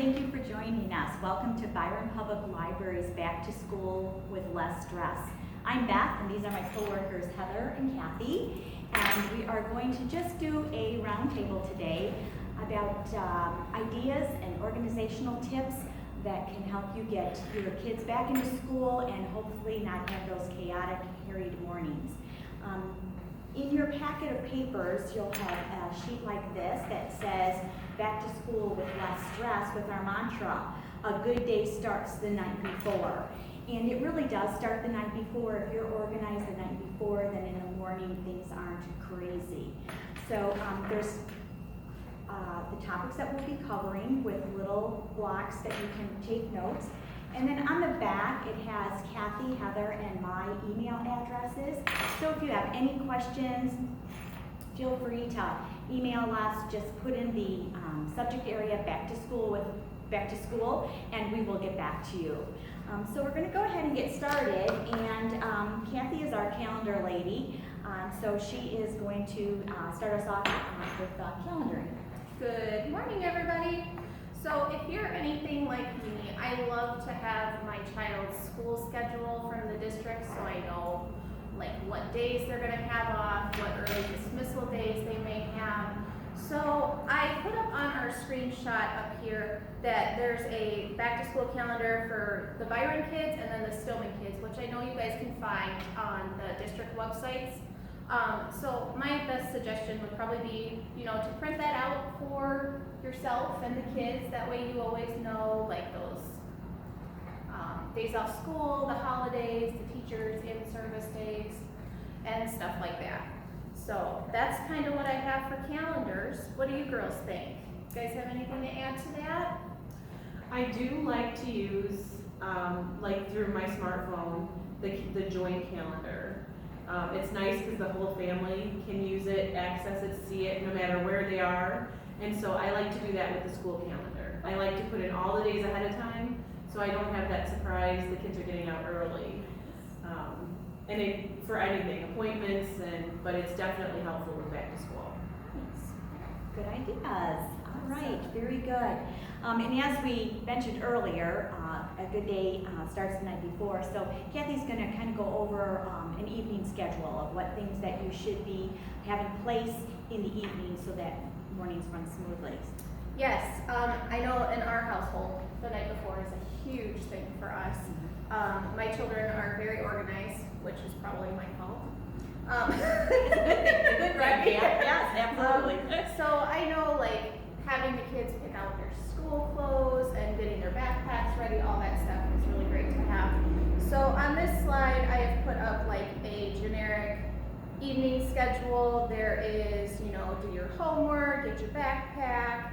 thank you for joining us. Welcome to Byron Public Library's Back to School with Less Stress. I'm Beth, and these are my co-workers Heather and Kathy, and we are going to just do a roundtable today about ideas and organizational tips that can help you get your kids back into school and hopefully not have those chaotic, harried mornings. In your packet of papers, you'll have a sheet like this that says, back to school with less stress, with our mantra, a good day starts the night before. And it really does start the night before. If you're organized the night before, then in the morning things aren't crazy. So there's the topics that we'll be covering with little blocks that you can take notes. And then on the back, it has Kathy, Heather, and my email addresses. So if you have any questions, feel free to email us. Just put in the subject area back to school, and we will get back to you. So we're going to go ahead and get started. And Kathy is our calendar lady, so she is going to start us off with calendaring. Good morning, everybody. So if you're anything like me, I love to have my child's school schedule from the district so I know like what days they're going to have off, what early dismissal days they may have. So I put up on our screenshot up here that there's a back to school calendar for the Byron kids and then the Stillman kids, which I know you guys can find on the district websites. So my best suggestion would probably be, to print that out for yourself and the kids. That way you always know like those days off school, the holidays, the teachers in-service days, and stuff like that. So that's kind of what I have for calendars. What do you girls think? You guys have anything to add to that? I do like to use, like through my smartphone, the joint calendar. It's nice because the whole family can use it, access it, see it, no matter where they are. And so I like to do that with the school calendar. I like to put in all the days ahead of time, so I don't have that surprise the kids are getting out early. For anything, appointments, but it's definitely helpful with back to school. Good ideas. All right, very good. And as we mentioned earlier, a good day starts the night before. So Kathy's going to kind of go over an evening schedule of what things that you should be having place in the evening so that mornings run smoothly. Yes, I know in our household, the night before is a huge thing for us. My children are very organized, which is probably my fault. It's a good thing. It's a good Right? thing. Yes, absolutely. So I know like having the kids pick out their school clothes and getting their backpacks ready, all that stuff is really great to have. So on this slide, I have put up like a generic evening schedule. There is, do your homework, get your backpack,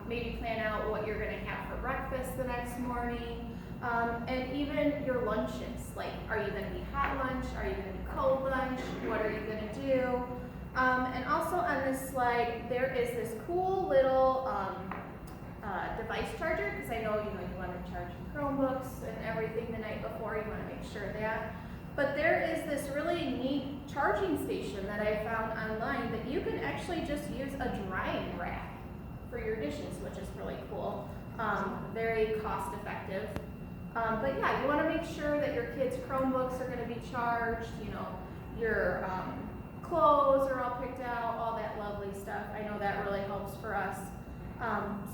maybe plan out what you're going to have for breakfast the next morning. And even your lunches, like are you going to be hot lunch, are you going to be cold lunch, what are you going to do? And also on this slide, there is this cool little device charger, because I know you want to charge your Chromebooks and everything the night before, you want to make sure that. But there is this really neat charging station that I found online that you can actually just use a drying rack for your dishes, which is really cool. Very cost effective. But yeah, you want to make sure that your kids' Chromebooks are going to be charged, your clothes are all picked out, all that lovely stuff. I know that really helps for us.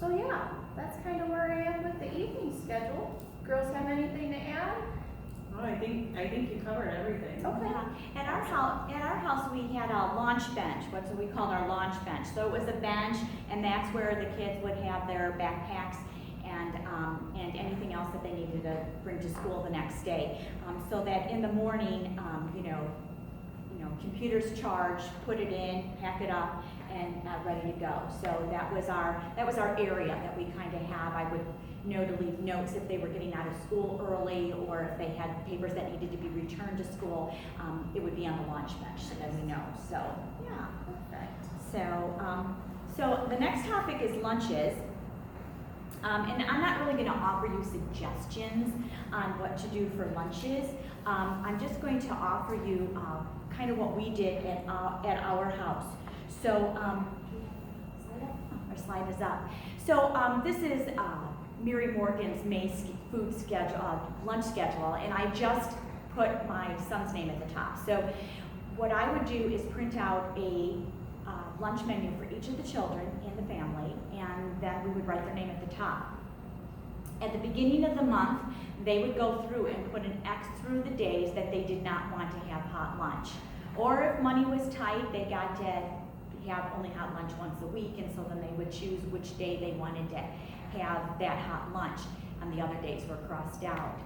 So yeah, that's kind of where I am with the evening schedule. Girls have anything to add? Oh, I think you covered everything. Okay. Yeah. At our house, we had a launch bench. What's what we called our launch bench. So it was a bench, and that's where the kids would have their backpacks and anything else that they needed to bring to school the next day. So that in the morning, computers charged, put it in, pack it up, and ready to go. So that was our area that we kind of have. I would know to leave notes if they were getting out of school early or if they had papers that needed to be returned to school. It would be on the launch bench so that we know. So yeah, Perfect. so the next topic is lunches. And I'm not really going to offer you suggestions on what to do for lunches. I'm just going to offer you kind of what we did at our house. So our slide is up. So this is Mary Morgan's May food schedule, lunch schedule, and I just put my son's name at the top. So what I would do is print out a lunch menu for each of the children in the family, and then we would write their name at the top. At the beginning of the month, they would go through and put an X through the days that they did not want to have hot lunch. Or if money was tight, they got to have only hot lunch once a week, and so then they would choose which day they wanted to have that hot lunch, and the other days were crossed out.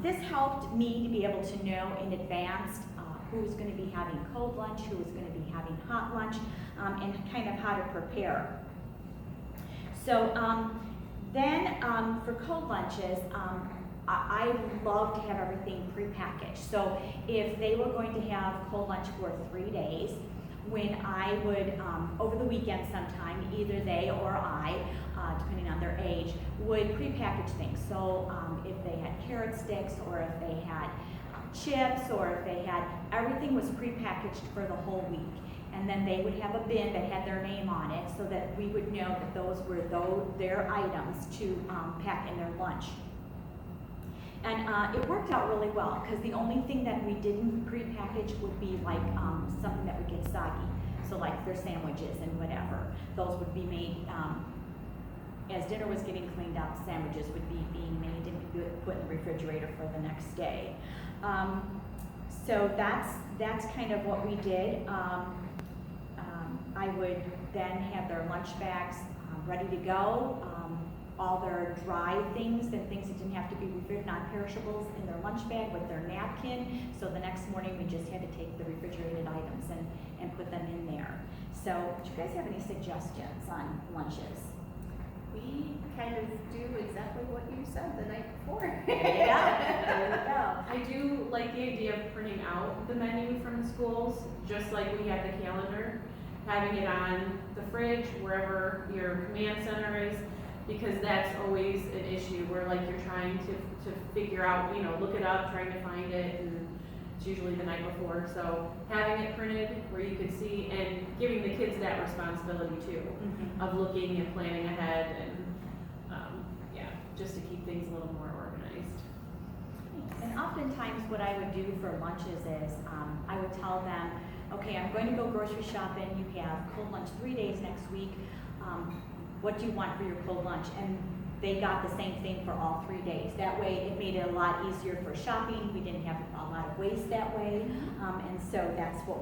This helped me to be able to know in advance who's going to be having cold lunch, who is going to be having hot lunch, and kind of how to prepare. So then for cold lunches, I love to have everything prepackaged. So if they were going to have cold lunch for 3 days, when I would, over the weekend sometime, either they or I, depending on their age, would prepackage things. So if they had carrot sticks, or if they had chips, or if they had, everything was prepackaged for the whole week. And then they would have a bin that had their name on it, so that we would know that those were their items to pack in their lunch. And it worked out really well, because the only thing that we didn't prepackage would be like something that would get soggy. So like their sandwiches and whatever, those would be made, as dinner was getting cleaned up, sandwiches would be being made and put in the refrigerator for the next day. So that's kind of what we did. I would then have their lunch bags ready to go. All their dry things and things that didn't have to be refrigerated, non-perishables, in their lunch bag with their napkin. So the next morning we just had to take the refrigerated items and put them in there. So do you guys have any suggestions on lunches? We kind of do exactly what you said the night before. There you go. There you go. I do like the idea of printing out the menu from the schools, just like we have the calendar, having it on the fridge, wherever your command center is, because that's always an issue where like you're trying to figure out, look it up, trying to find it, and it's usually the night before. So having it printed where you can see, and giving the kids that responsibility too, of looking and planning ahead, and just to keep things a little more organized. And oftentimes what I would do for lunches is I would tell them, okay, I'm going to go grocery shopping. You have cold lunch 3 days next week. What do you want for your cold lunch? And they got the same thing for all 3 days. That way it made it a lot easier for shopping. We didn't have a lot of waste that way. And so that's how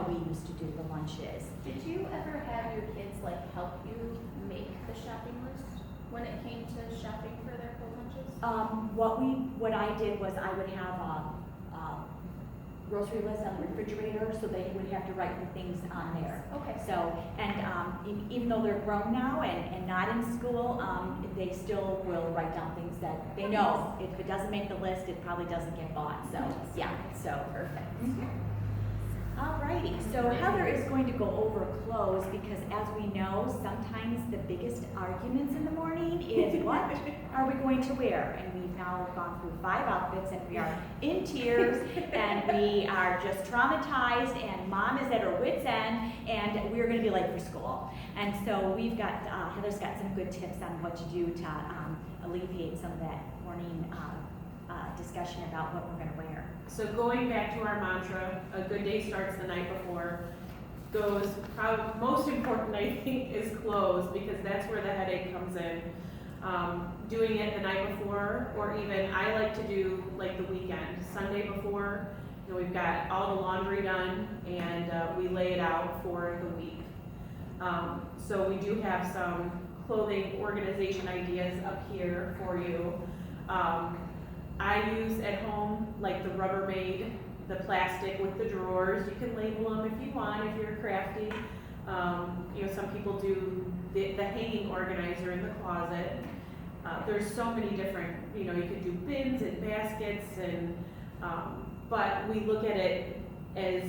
we used to do the lunches. Did you ever have your kids help you make the shopping list when it came to shopping for their cold lunches? What I did was I would have a grocery list on the refrigerator, so they would have to write the things on there. Okay. So, and even though they're grown now and not in school, they still will write down things that they know. If it doesn't make the list, it probably doesn't get bought. So, yeah, so perfect. Alrighty, so Heather is going to go over clothes, because as we know, sometimes the biggest arguments in the morning is what are we going to wear? And we've now gone through 5 outfits, and we are in tears, and we are just traumatized, and mom is at her wit's end, and we're going to be late for school. And so we've got, Heather's got some good tips on what to do to alleviate some of that morning discussion about what we're going to wear. So going back to our mantra, a good day starts the night before, most important I think is clothes, because that's where the headache comes in. Doing it the night before, or even I like to do like the weekend, Sunday before, we've got all the laundry done, and we lay it out for the week. So we do have some clothing organization ideas up here for you. I use at home like the Rubbermaid, the plastic with the drawers. You can label them if you want, if you're crafty. Some people do the hanging organizer in the closet. There's so many different, you could do bins and baskets, and but we look at it as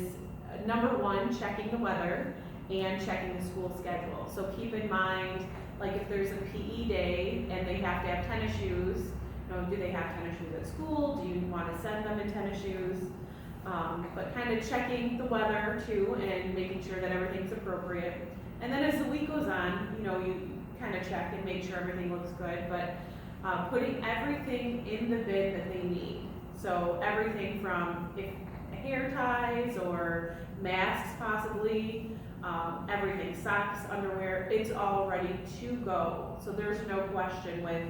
number one, checking the weather and checking the school schedule. So keep in mind, like if there's a PE day and they have to have tennis shoes, do they have tennis shoes at school? Do you want to send them in tennis shoes? But kind of checking the weather too, and making sure that everything's appropriate. And then as the week goes on, you kind of check and make sure everything looks good, but putting everything in the bin that they need. So everything from if hair ties or masks possibly, everything, socks, underwear, it's all ready to go. So there's no question with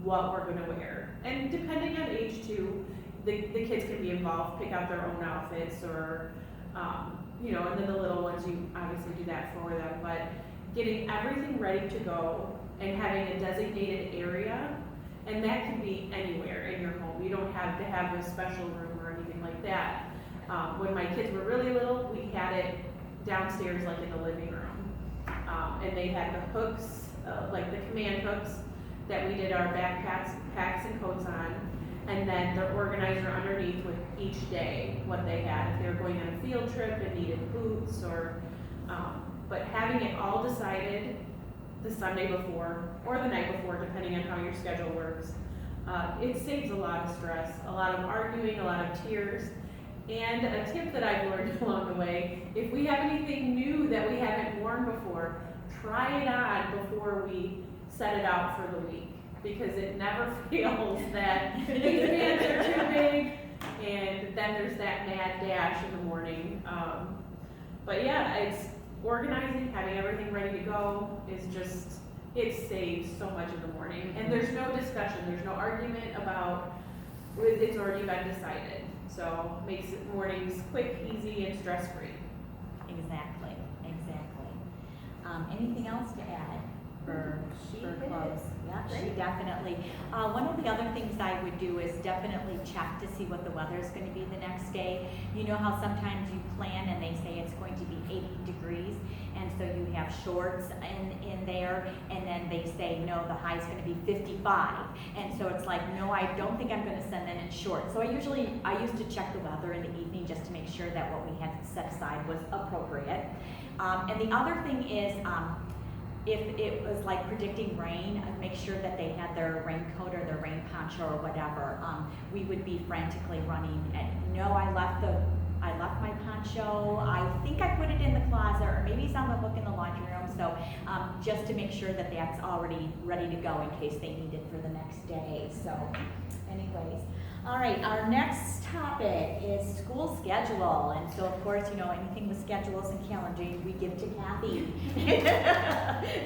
what we're gonna wear. And depending on age too, the kids can be involved, pick out their own outfits or, you know, and then the little ones, you obviously do that for them, but getting everything ready to go and having a designated area, and that can be anywhere in your home. You don't have to have a special room or anything like that. When my kids were really little, we had it downstairs, like in the living room. And they had the hooks, like the command hooks that we did our backpacks, packs and coats on. And then the organizer underneath with each day, what they had. If they were going on a field trip and needed boots or, but having it all decided the Sunday before or the night before, depending on how your schedule works, it saves a lot of stress, a lot of arguing, a lot of tears. And a tip that I've learned along the way, if we have anything new that we haven't worn before, try it on before we set it out for the week. Because it never fails that these pants are too big, and then there's that mad dash in the morning. But yeah, it's organizing, having everything ready to go is just, it saves so much in the morning. And there's no discussion, there's no argument about, it's already been decided. So makes it mornings quick, easy, and stress-free. Exactly, exactly. Anything else to add for clothes? Yeah, she definitely. One of the other things I would do is definitely check to see what the weather is going to be the next day. You know how sometimes you plan and they say it's going to be 80 degrees, and so you have shorts in there, and then they say, no, the high is going to be 55. And so it's like, no, I don't think I'm going to send them in shorts. So I used to check the weather in the evening just to make sure that what we had set aside was appropriate. And the other thing is, if it was like predicting rain, I'd make sure that they had their raincoat or their rain poncho or whatever. We would be frantically running and, no, I left my poncho. I think I put it in the closet, or maybe it's on the hook in the laundry room. So just to make sure that that's already ready to go in case they need it for the next day. So anyways, all right, our next topic is school schedule. And so of course, you know, anything with schedules and calendars, we give to Kathy.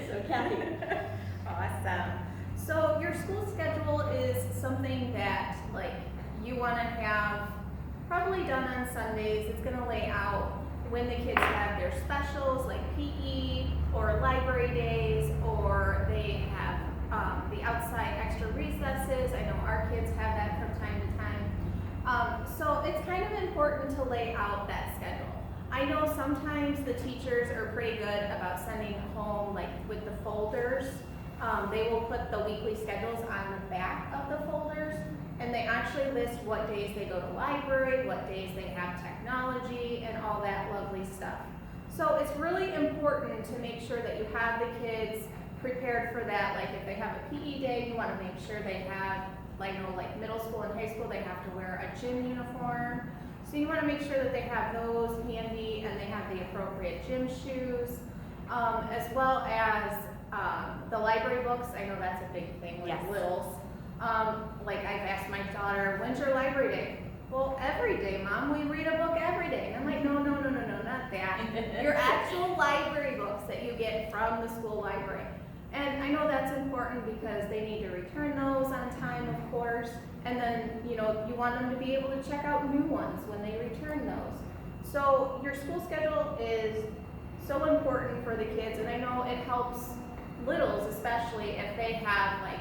So Kathy. Awesome. So your school schedule is something that like you want to have probably done on Sundays. It's going to lay out when the kids have their specials like PE or library days, or they have the outside extra recesses. I know our kids have that from time to time. So it's kind of important to lay out that schedule. I know sometimes the teachers are pretty good about sending home like with the folders. They will put the weekly schedules on the back of the folders, and they actually list what days they go to library, what days they have technology, and all that lovely stuff. So it's really important to make sure that you have the kids prepared for that. Like if they have a PE day, you want to make sure they have, like, you know, like middle school and high school, they have to wear a gym uniform. So you want to make sure that they have those handy and they have the appropriate gym shoes, as well as the library books. I know that's a big thing with littles. Like I've asked my daughter, when's your library day? Well, every day, Mom, we read a book every day. And I'm like, no, not that. Your actual library books that you get from the school library. And I know that's important because they need to return those on time, of course. And then, you know, you want them to be able to check out new ones when they return those. So your school schedule is so important for the kids, and I know it helps littles, especially if they have like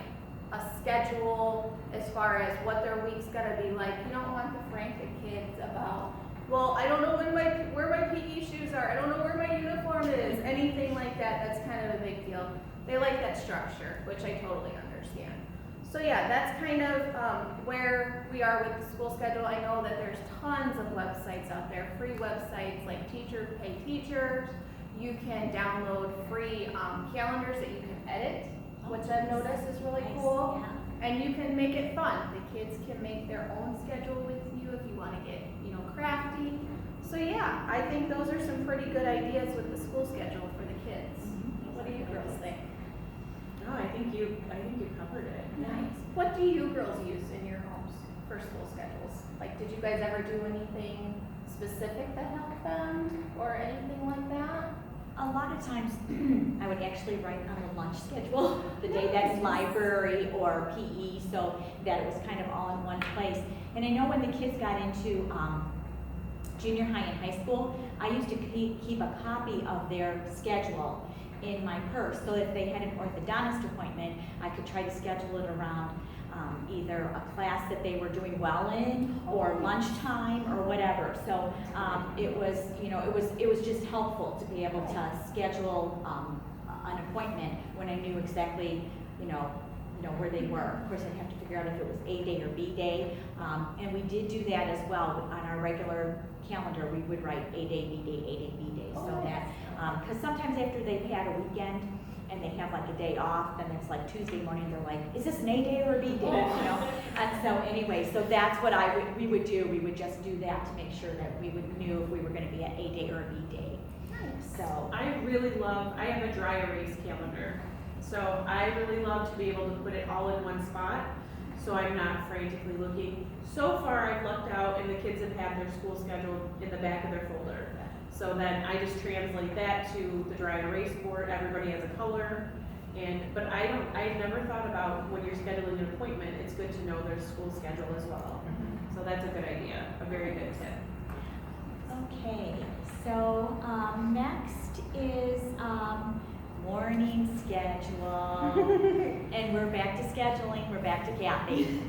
a schedule as far as what their week's gonna be like. You don't want the frantic kids about, well, I don't know where my PE shoes are, I don't know where my uniform is, anything like that. That's kind of a big deal. They like that structure, which I totally understand. So yeah, that's kind of where we are with the school schedule. I know that there's tons of websites out there, free websites like Teacher Pay Teachers. You can download free calendars that you can edit, which I've noticed is really cool. Yeah. And you can make it fun. The kids can make their own schedule with you if you want to get, you know, crafty. So yeah, I think those are some pretty good ideas with the school schedule for the kids. What do you girls think? No, I think you covered it. Nice. What do you girls use in your homes for school schedules? Like, did you guys ever do anything specific that helped them or anything like that? A lot of times, I would actually write on the lunch schedule, the day that's library or PE, so that it was kind of all in one place. And I know when the kids got into junior high and high school, I used to keep a copy of their schedule in my purse, so if they had an orthodontist appointment, I could try to schedule it around either a class that they were doing well in or lunchtime or whatever. So it was, you know, it was just helpful to be able to schedule an appointment when I knew exactly, you know where they were. Of course, I'd have to figure out if it was A day or B day, and we did do that as well on our regular calendar. We would write A day, B day, A day, B day, so that because sometimes after they've had a weekend and they have like a day off, then it's like Tuesday morning, they're like, is this an A day or a B day, you know? And so anyway, so that's what we would do. We would just do that to make sure that we knew if we were going to be at A day or a B day. Nice. So I have a dry erase calendar. So I really love to be able to put it all in one spot, so I'm not frantically looking. So far, I've lucked out and the kids have had their school schedule in the back of their folder. So then I just translate that to the dry erase board. Everybody has a color. But I've never thought about when you're scheduling an appointment, it's good to know their school schedule as well. So that's a good idea, a very good tip. okay, so next is morning schedule. And we're back to scheduling, we're back to Kathy.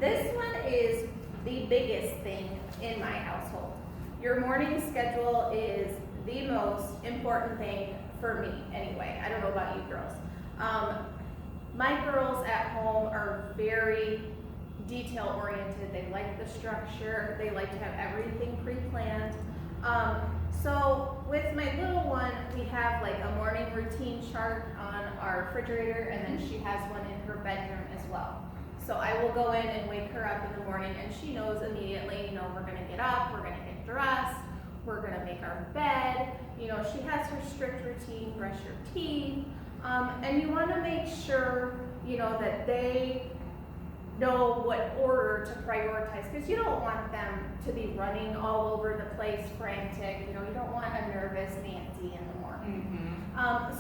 This one is the biggest thing in my household. Your morning schedule is the most important thing for me anyway. I don't know about you girls. My girls at home are very detail oriented. They like the structure. They like to have everything pre-planned. So with my little one, we have like a morning routine chart on our refrigerator, and then she has one in her bedroom as well. So I will go in and wake her up in the morning, and she knows immediately, you know, we're gonna get up, we're gonna get dressed, we're gonna make our bed. You know, she has her strict routine, brush your teeth, and you wanna make sure, you know, that they know what order to prioritize, because you don't want them to be running all over the place frantic. You know, you don't want a nervous Nancy in the morning.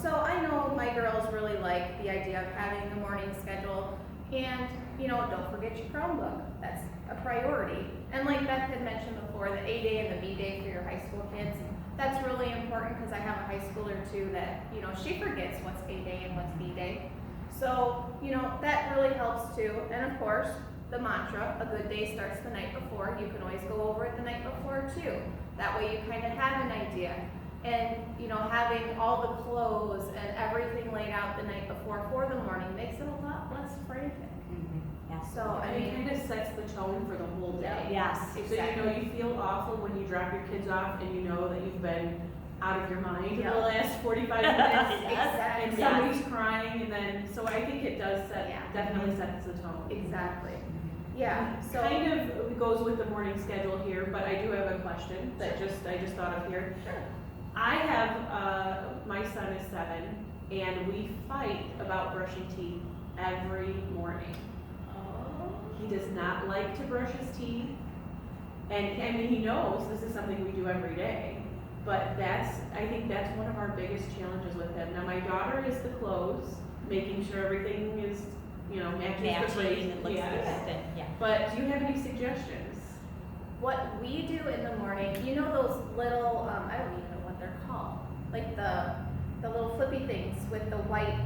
So I know my girls really like the idea of having a morning schedule, and you know, don't forget your Chromebook. That's a priority. And like Beth had mentioned before, the A day and the B day for your high school kids, that's really important, because I have a high schooler too that, you know, she forgets what's A day and what's B day. So, you know, that really helps too. And of course, the mantra, a good day starts the night before. You can always go over it the night before too. That way you kind of have an idea. And, you know, having all the clothes and everything laid out the night before for the morning makes it a lot less frantic. Yes. So, I And it mean, kind of sets the tone for the whole day. Yes. So you know, you feel awful when you drop your kids off and you know that you've been out of your mind Yeah. for the last 45 minutes. Exactly. And somebody's crying, and then, so I think it does Yeah. definitely sets the tone. exactly. Yeah, so. Kind of goes with the morning schedule here, but I do have a question that I just thought of here. Sure. I have, my son is 7, and we fight about brushing teeth every morning. He does not like to brush his teeth, and I mean, he knows this is something we do every day, but I think that's one of our biggest challenges with him. Now, my daughter is the clothes, making sure everything is, you know, matches the Matching place. and looks Yes. good, yeah. But do you have any suggestions? What we do in the morning, you know those little, I don't even know what they're called, like the little flippy things with the white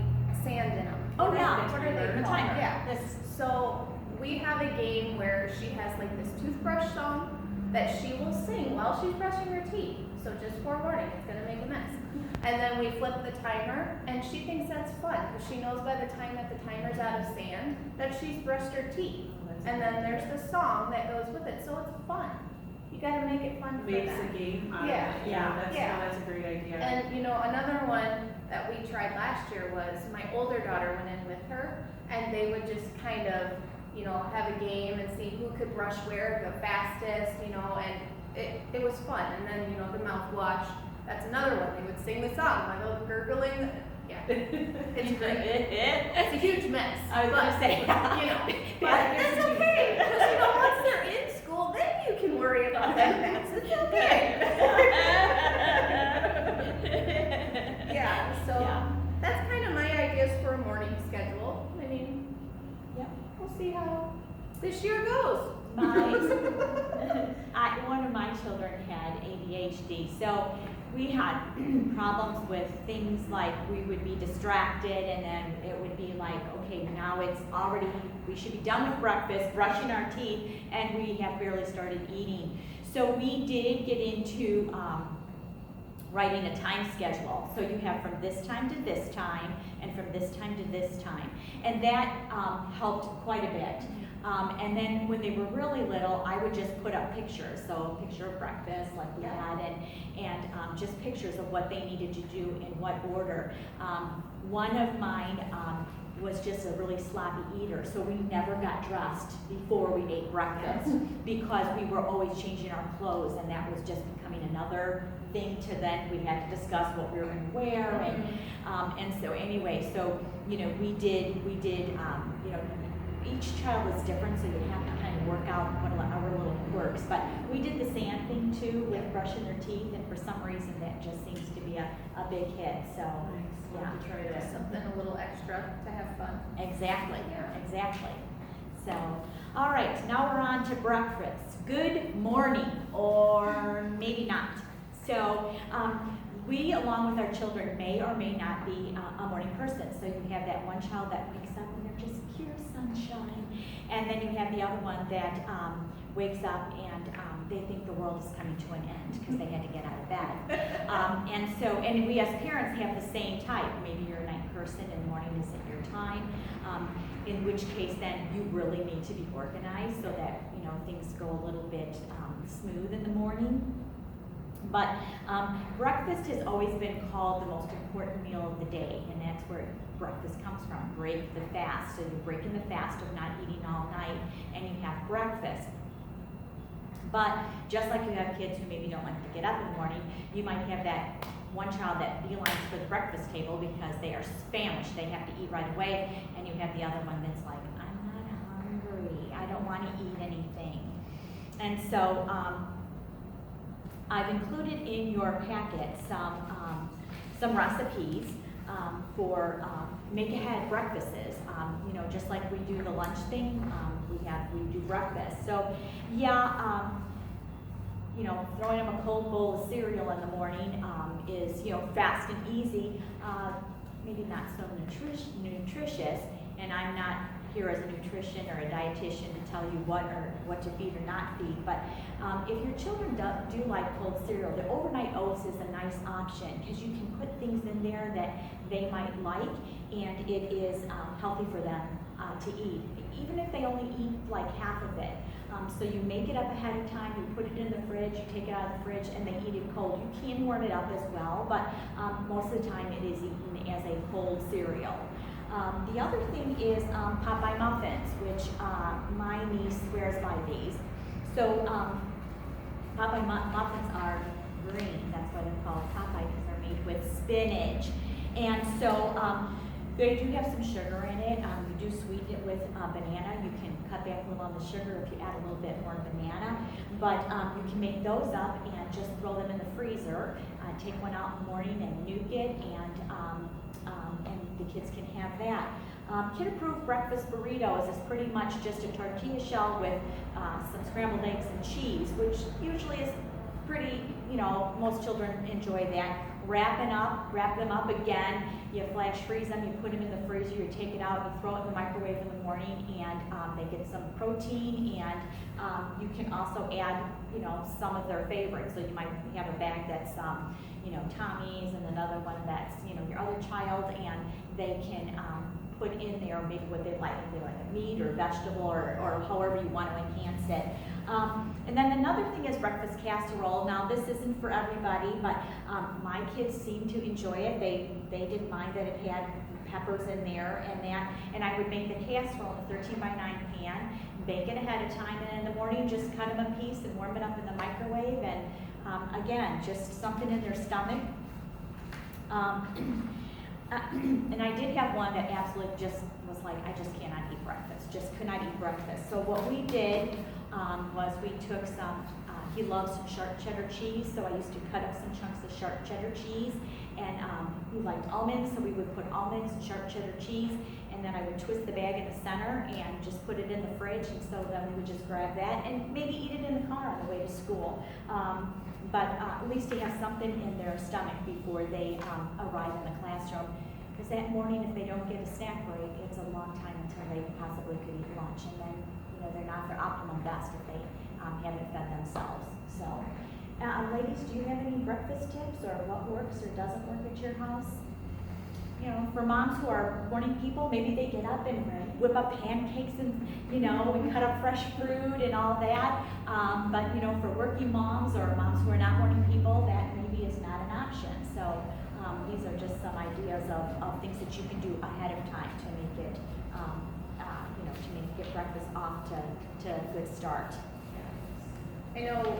sand in them. Oh, yeah. What are they The called? timer. Yeah. This- So we have a game where she has like this toothbrush song that she will sing while she's brushing her teeth. So just forewarning, it's gonna make a mess. And then we flip the timer, and she thinks that's fun, because she knows by the time that the timer's out of sand, that she's brushed her teeth. And then there's the song that goes with it, so it's fun. You gotta make it fun for Makes them. a game out of Yeah. it. Yeah. That's a great idea. And you know, another one that we tried last year was my older daughter went in with her, and they would just kind of, you know, have a game and see who could brush where the fastest, you know, and it was fun. And then, you know, the mouthwash, that's another one. They would sing the song, my little gurgling Yeah, it's great. It's It's a huge mess. I was gonna say, you know, but Yeah. that's okay, because you know, once they're in school, then you can worry about that mess, it's okay. Yeah, so Yeah. that's kind of my ideas for a morning schedule. I mean, Yep. we'll see how this year goes. One of my children had ADHD, so we had problems with things like we would be distracted and then it would be like, okay, now it's already, we should be done with breakfast, brushing our teeth, and we have barely started eating. So we did get into writing a time schedule. So you have from this time to this time and from this time to this time. And that helped quite a bit. And then when they were really little, I would just put up pictures. So a picture of breakfast like we had, and just pictures of what they needed to do in what order. One of mine was just a really sloppy eater, so we never got dressed before we ate breakfast because we were always changing our clothes, and that was just becoming another thing to then we had to discuss what we were going to wear, and so anyway, so you know we did you know, each child is different, so you have to kind of work out what our little quirks. But we did the sand thing too with brushing their teeth, and for some reason that just seems to be a big hit. So We'll have to try Just that. something a little extra to have fun. exactly, Yeah. exactly. So, all right, now we're on to breakfast. Good morning, or maybe not. So, we, along with our children, may or may not be a morning person. So you have that one child that wakes up and they're just pure sunshine, and then you have the other one that wakes up and they think the world is coming to an end because they had to get out of bed. And we as parents have the same type. Maybe you're a night person and morning isn't your time. In which case, then you really need to be organized so that you know things go a little bit smooth in the morning. But breakfast has always been called the most important meal of the day, and that's where breakfast comes from. Break the fast. So you're breaking the fast of not eating all night, and you have breakfast. But just like you have kids who maybe don't like to get up in the morning, you might have that one child that beelines for the breakfast table because they are famished. They have to eat right away, and you have the other one that's like, I'm not hungry. I don't want to eat anything. And so I've included in your packet some recipes for make-ahead breakfasts. You know, just like we do the lunch thing, we do breakfast. So, yeah, you know, throwing them a cold bowl of cereal in the morning is, you know, fast and easy. Maybe not so nutritious, and I'm not here as a nutrition or a dietitian to tell you what to feed or not feed. But if your children do like cold cereal, the overnight oats is a nice option because you can put things in there that they might like, and it is healthy for them to eat, even if they only eat like half of it. So you make it up ahead of time, you put it in the fridge, you take it out of the fridge, and they eat it cold. You can warm it up as well, but most of the time it is eaten as a cold cereal. The other thing is Popeye muffins, which my niece swears by these. So Popeye muffins are green. That's why they're called Popeye, because they're made with spinach. And so they do have some sugar in it. You do sweeten it with banana. You can cut back a little on the sugar if you add a little bit more banana. But you can make those up and just throw them in the freezer. Take one out in the morning and nuke it, and the kids can have that. Kid-approved breakfast burritos is pretty much just a tortilla shell with some scrambled eggs and cheese, which usually is pretty, you know, most children enjoy that. Wrap them up again. You flash freeze them, you put them in the freezer, you take it out, you throw it in the microwave in the morning, and they get some protein, and you can also add, you know, some of their favorites. So you might have a bag that's, you know, Tommy's, and another one that's, you know, your other child, and they can put in there maybe what they like, maybe like a meat or vegetable or however you want to enhance it. And then another thing is breakfast casserole. Now this isn't for everybody, but my kids seem to enjoy it. They didn't mind that it had peppers in there and that. And I would make the casserole in a 13 by 9 pan, bake it ahead of time, and in the morning just cut them a piece and warm it up in the microwave. And again, just something in their stomach. And I did have one that absolutely just was like, I just cannot eat breakfast, just could not eat breakfast. So what we did was we took some, he loves sharp cheddar cheese, so I used to cut up some chunks of sharp cheddar cheese. And he liked almonds, so we would put almonds and sharp cheddar cheese, and then I would twist the bag in the center and just put it in the fridge, and so then we would just grab that and maybe eat it in the car on the way to school. But at least to have something in their stomach before they arrive in the classroom. Because that morning, if they don't get a snack break, it's a long time until they possibly could eat lunch, and then they're not their optimum best if they haven't fed themselves. So. Ladies, do you have any breakfast tips or what works or doesn't work at your house? For moms who are morning people, maybe they get up and whip up pancakes and, and cut up fresh fruit and all that. But, for working moms or moms who are not morning people, that maybe is not an option. So these are just some ideas of things that you can do ahead of time to make it, to get breakfast off to a good start. I know,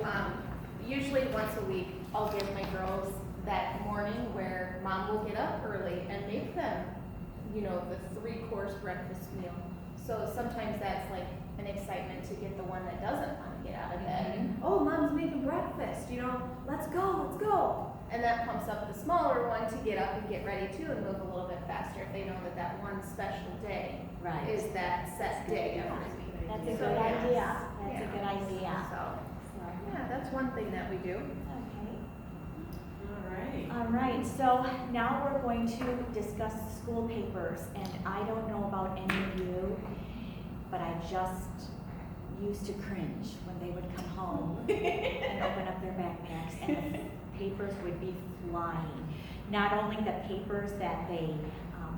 usually once a week, I'll give my girls that morning where mom will get up early and make them, the 3-course breakfast meal. So sometimes that's like an excitement to get the one that doesn't want to get out of bed. Mm-hmm. Oh, mom's making breakfast, let's go. And that pumps up the smaller one to get up and get ready too and move a little bit faster if they know that one special day Right. is that set day every week. That's a So, good yes. idea. That's Yeah. a good idea. So, yeah, that's one thing that we do. Okay. Alright. All right, so now we're going to discuss school papers, and I don't know about any of you, but I just used to cringe when they would come home and open up their backpacks, and the papers would be flying. Not only the papers that they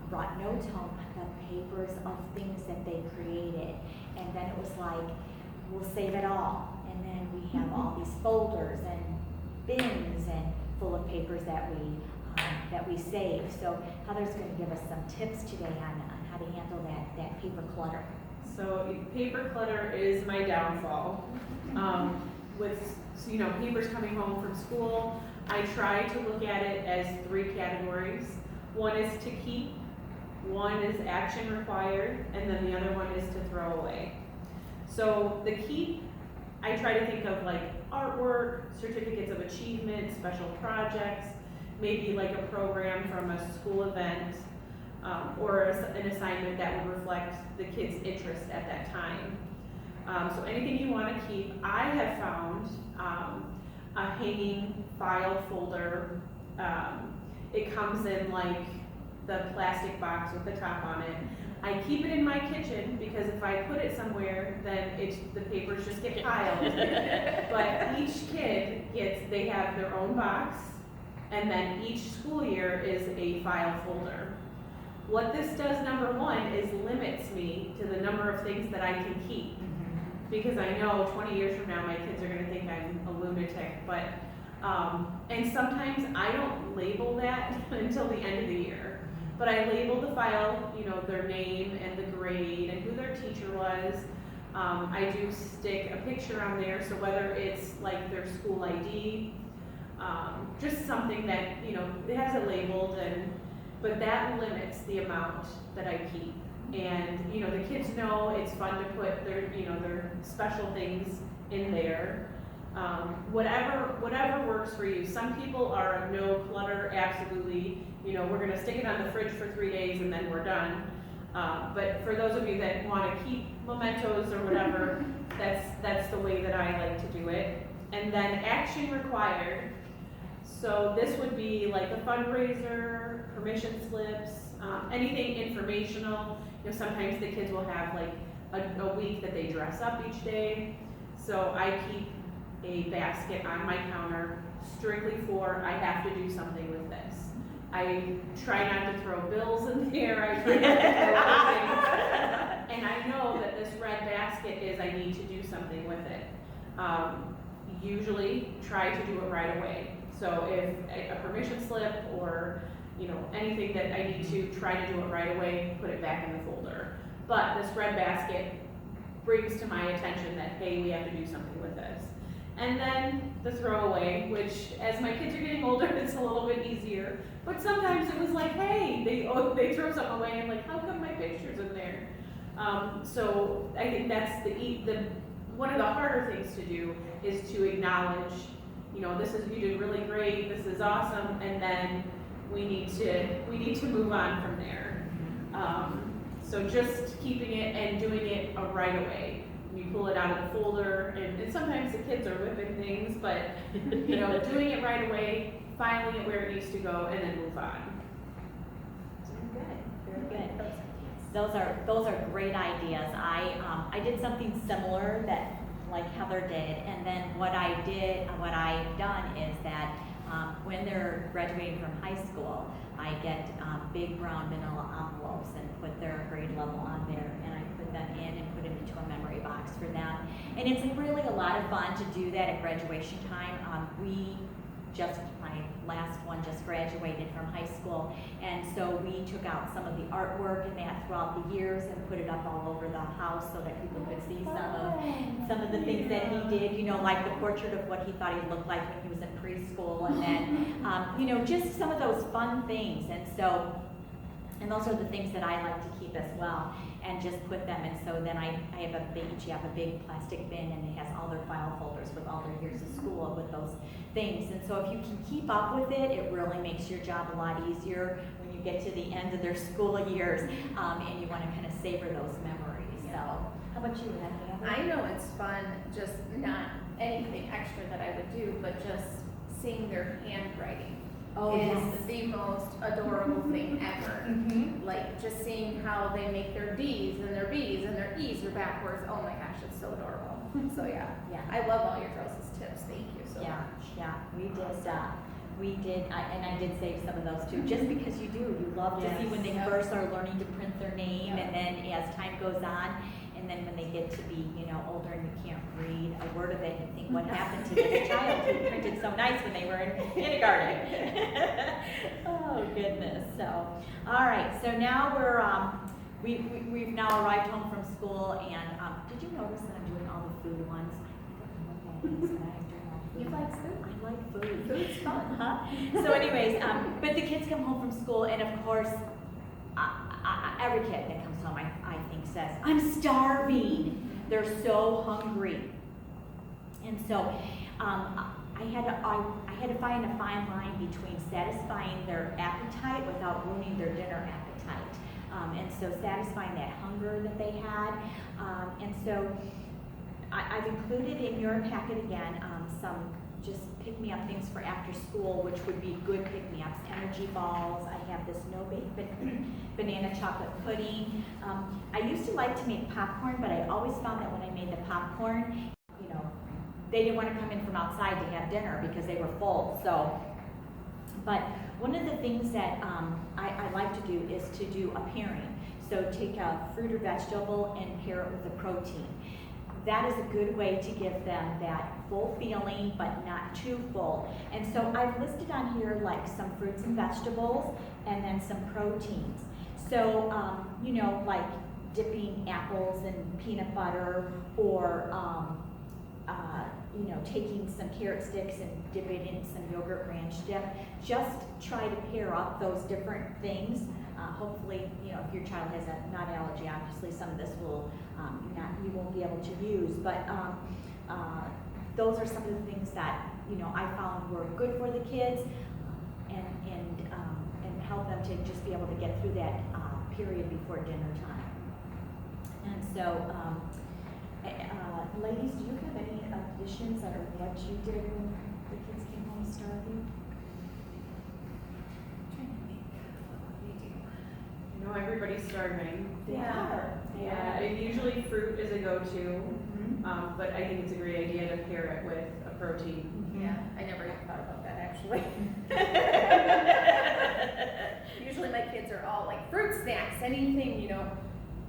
brought notes home, but the papers of things that they created. And then it was like, we'll save it all. And then we have all these folders and bins and full of papers that we save. So Heather's going to give us some tips today on how to handle that paper clutter. So paper clutter is my downfall. With papers coming home from school, I try to look at it as 3 categories. One is to keep, one is action required, and then the other one is to throw away. So the keep, I try to think of like artwork, certificates of achievement, special projects, maybe like a program from a school event, or an assignment that would reflect the kid's interest at that time. So anything you want to keep. I have found a hanging file folder. It comes in like the plastic box with the top on it. I keep it in my kitchen because if I put it somewhere, then the papers just get piled. But each kid they have their own box, and then each school year is a file folder. What this does, number one, is limits me to the number of things that I can keep. Because I know 20 years from now, my kids are gonna think I'm a lunatic, but, and sometimes I don't label that until the end of the year. But I label the file, their name and the grade and who their teacher was. I do stick a picture on there, so whether it's like their school ID, just something that, it has it labeled, but that limits the amount that I keep. And, the kids know it's fun to put their special things in there. Whatever works for you. Some people are no clutter, absolutely. We're gonna stick it on the fridge for 3 days and then we're done. But for those of you that wanna keep mementos or whatever, that's the way that I like to do it. And then action required. So this would be like a fundraiser, permission slips, anything informational. Sometimes the kids will have like a week that they dress up each day. So I keep a basket on my counter strictly for I have to do something with this. I try not to throw bills in there. I try not to throw things. And I know that this red basket is I need to do something with it. Usually try to do it right away. So if a permission slip or anything that I need to try to do it right away, put it back in the folder. But this red basket brings to my attention that, hey, we have to do something with this. And then the throwaway, which as my kids are getting older, it's a little bit easier. But sometimes it was like, hey, they throw something away, and I'm like, how come my picture's in there? So I think that's the one of the harder things to do is to acknowledge, you know, you did really great, this is awesome, and then we need to move on from there. So just keeping it and doing it right away. You pull it out of the folder, and sometimes the kids are whipping things, but you know, doing it right away, filing it where it needs to go, and then move on. Very good. Those are great ideas. I did something similar that like Heather did, and then what I've done is that when they're graduating from high school, I get big brown manila envelopes and put their grade level on there, and I put them in and put them into a memory box for them. And it's really a lot of fun to do that at graduation time. My last one just graduated from high school, and so we took out some of the artwork and that throughout the years and put it up all over the house so that people could see some of the things that he did, you know, like the portrait of what he thought he looked like when he was in preschool, and then you know, just some of those fun things. And those are the things that I like to keep as well, and just put them in. So then I have each have a big plastic bin, and it has all their file folders with all their years of school with those things. And so if you can keep up with it, it really makes your job a lot easier when you get to the end of their school years, and you want to kind of savor those memories. So how about you, Heather? I know it's fun, just not anything extra that I would do, but just seeing their handwriting. Is the most adorable thing ever. Mm-hmm. Like just seeing how they make their D's and their B's and their E's are backwards. Oh my gosh, it's so adorable. So yeah, I love all your girls' tips. Thank you so much. Yeah, we did, and I did save some of those too, just because you love to see when they first are learning to print their name, and then as time goes on, and then when they get to be, you know, older and you can't read a word of it, you think, what happened to this child who printed so nice when they were in kindergarten? Oh goodness. So, all right. So now we've now arrived home from school, and did you notice that I'm doing all the food ones? You like food? I like food. Food's fun. So anyways, but the kids come home from school, and of course, every kid that comes home, I think, says, I'm starving. They're so hungry. And so I had to find a fine line between satisfying their appetite without ruining their dinner appetite. And so satisfying that hunger that they had. And so I've included in your packet again some just pick-me-up things for after school, which would be good pick-me-ups. Energy balls. I have this no-bake banana chocolate pudding. I used to like to make popcorn, but I always found that when I made the popcorn, you know, they didn't want to come in from outside to have dinner because they were full. So, but one of the things that I like to do is to do a pairing. So take a fruit or vegetable and pair it with a protein. That is a good way to give them that full feeling, but not too full. And so I've listed on here like some fruits and vegetables, and then some proteins. So, you know, like dipping apples in peanut butter, or, you know, taking some carrot sticks and dipping it in some yogurt ranch dip. Just try to pair up those different things. Hopefully, you know, if your child has a nut allergy, obviously some of this will you won't be able to use. But those are some of the things that, you know, I found were good for the kids, and help them to just be able to get through that period before dinner time. And so, ladies, do you have any additions that are what you did when the kids came home starving? You know, everybody's starving. They are. Yeah, usually fruit is a go-to, Mm-hmm. but I think it's a great idea to pair it with a protein. Yeah, I never even thought about that actually. Usually my kids are all like fruit snacks, anything, you know,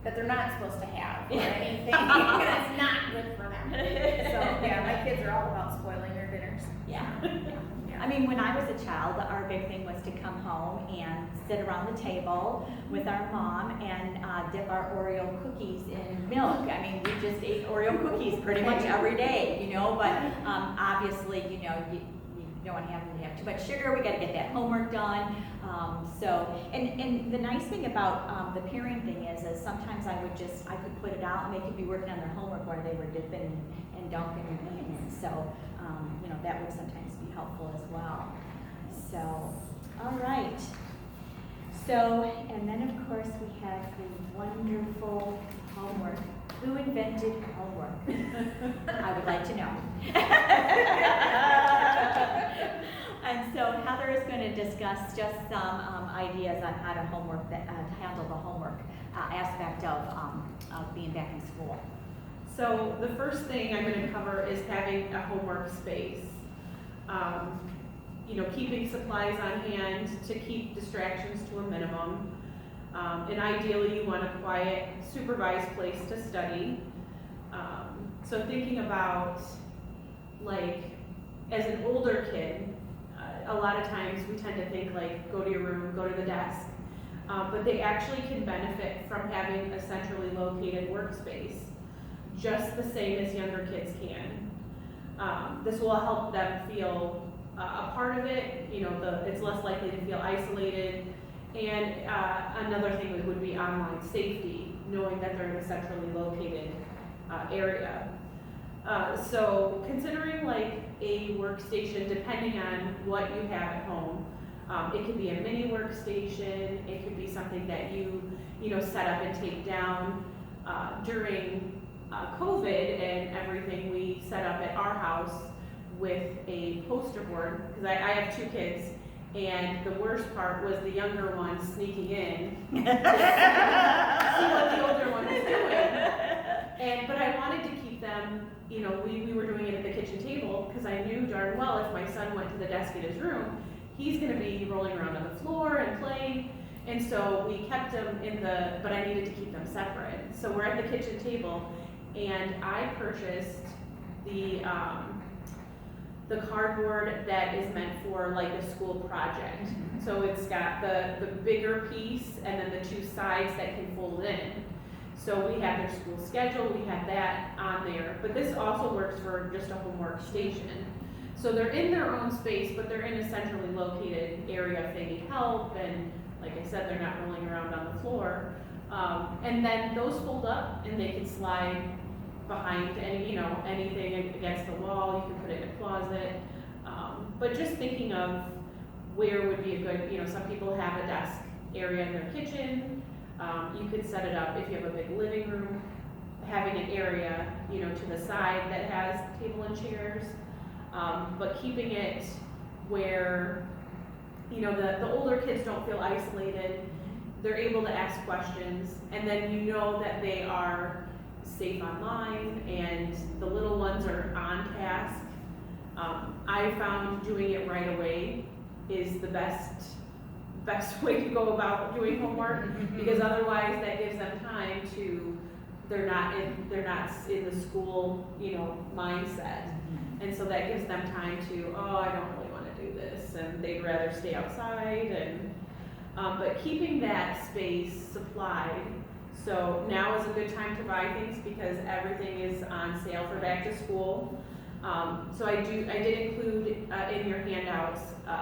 that they're not supposed to have, or anything that's not good for them. So yeah, my kids are all about spoiling their dinners. Yeah. Yeah. I mean, when I was a child, our big thing was to come home and sit around the table with our mom and dip our Oreo cookies in milk. I mean, we just ate Oreo cookies pretty much every day, you know, but obviously, you know, you don't want to have too much sugar. We got to get that homework done. And the nice thing about the pairing thing is sometimes I could put it out and they could be working on their homework while they were dipping and dunking and eating it. So, you know, that would sometimes be helpful as well. So, all right. So, and then of course we have the wonderful homework. Who invented homework? I would like to know. And so Heather is going to discuss just some ideas on how to handle the homework aspect of being back in school. So the first thing I'm going to cover is having a homework space. You know, keeping supplies on hand to keep distractions to a minimum. And ideally you want a quiet, supervised place to study. So thinking about, like, as an older kid, a lot of times we tend to think like, go to your room, go to the desk. But they actually can benefit from having a centrally located workspace, just the same as younger kids can. This will help them feel a part of it. You know, it's less likely to feel isolated. And another thing would be online safety, knowing that they're in a centrally located area. So considering like a workstation, depending on what you have at home, it could be a mini workstation, it could be something that you set up and take down. During COVID and everything, we set up at our house with a poster board, because I have 2 kids, and the worst part was the younger one sneaking in to see what the older one was doing. But I wanted to keep them, you know, we were doing it at the kitchen table, because I knew darn well if my son went to the desk in his room, he's going to be rolling around on the floor and playing. And so we kept them but I needed to keep them separate. So we're at the kitchen table, and I purchased the cardboard that is meant for like a school project. So it's got the bigger piece and then the 2 sides that can fold in. So we have their school schedule, we have that on there, but this also works for just a homework station. So they're in their own space, but they're in a centrally located area if they need help, and like I said, they're not rolling around on the floor. And then those fold up and they can slide behind anything against the wall. You can put it in a closet. But just thinking of where would be a good, some people have a desk area in their kitchen. You could set it up if you have a big living room, having an area, to the side that has table and chairs, but keeping it where, the older kids don't feel isolated. They're able to ask questions, and then that they are safe online, and the little ones are on task. I found doing it right away is the best way to go about doing homework, because otherwise that gives them time to, they're not in the school, mindset. And so that gives them time to, I don't really want to do this, and they'd rather stay outside. And but keeping that space supplied. So now is a good time to buy things because everything is on sale for back to school. So I did include in your handouts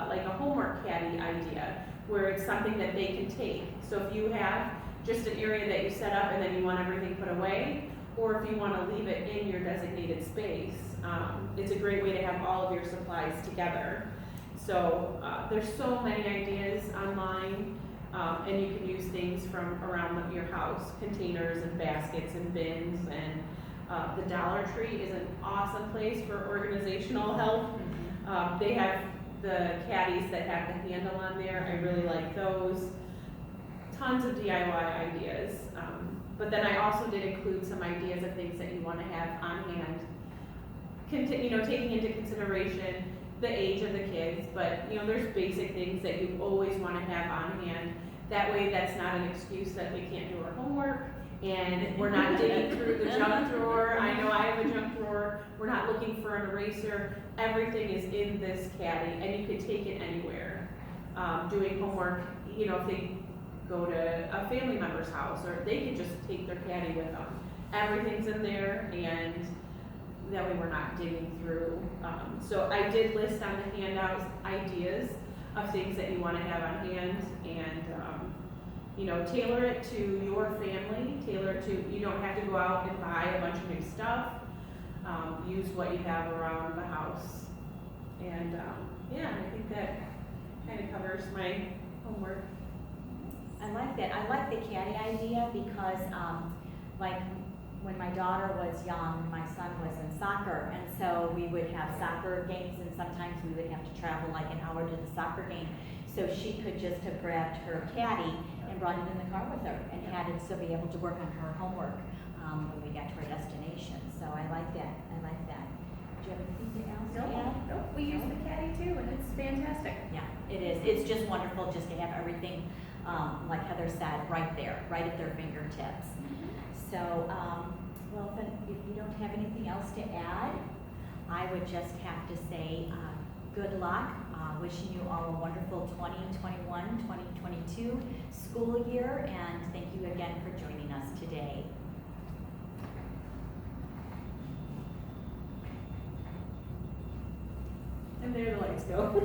like a homework caddy idea, where it's something that they can take. So if you have just an area that you set up and then you want everything put away, or if you want to leave it in your designated space, it's a great way to have all of your supplies together. So there's so many ideas online, and you can use things from around your house, containers and baskets and bins, and the Dollar Tree is an awesome place for organizational help. They have the caddies that have the handle on there. I really like those. Tons of DIY ideas. But then I also did include some ideas of things that you want to have on hand. Taking into consideration the age of the kids, but there's basic things that you always want to have on hand. That way that's not an excuse that we can't do our homework. And we're not digging through the junk drawer. I know I have a junk drawer. We're not looking for an eraser. Everything is in this caddy, and you could take it anywhere. Doing homework, you know, if they go to a family member's house, or they could just take their caddy with them. Everything's in there, and that way we're not digging through. So I did list on the handouts ideas of things that you want to have on hand, and you know, tailor it to your family, tailor it to, you don't have to go out and buy a bunch of new stuff. Use what you have around the house. And yeah, I think that kind of covers my homework. I like that. I like the caddy idea because, like, when my daughter was young, my son was in soccer, and so we would have soccer games, and sometimes we would have to travel like an hour to the soccer game. So she could just have grabbed her caddy and brought it in the car with her, and had it still be able to work on her homework when we got to our destination. So I like that. I like that. Do you have anything else to add? Nope, we use the caddy too, and it's fantastic. Yeah, it is. It's just wonderful just to have everything, like Heather said, right there, right at their fingertips. So, well, if you don't have anything else to add, I would just have to say good luck. Wishing you all a wonderful 2021-2022 school year, and thank you again for joining us today. And there the lights go.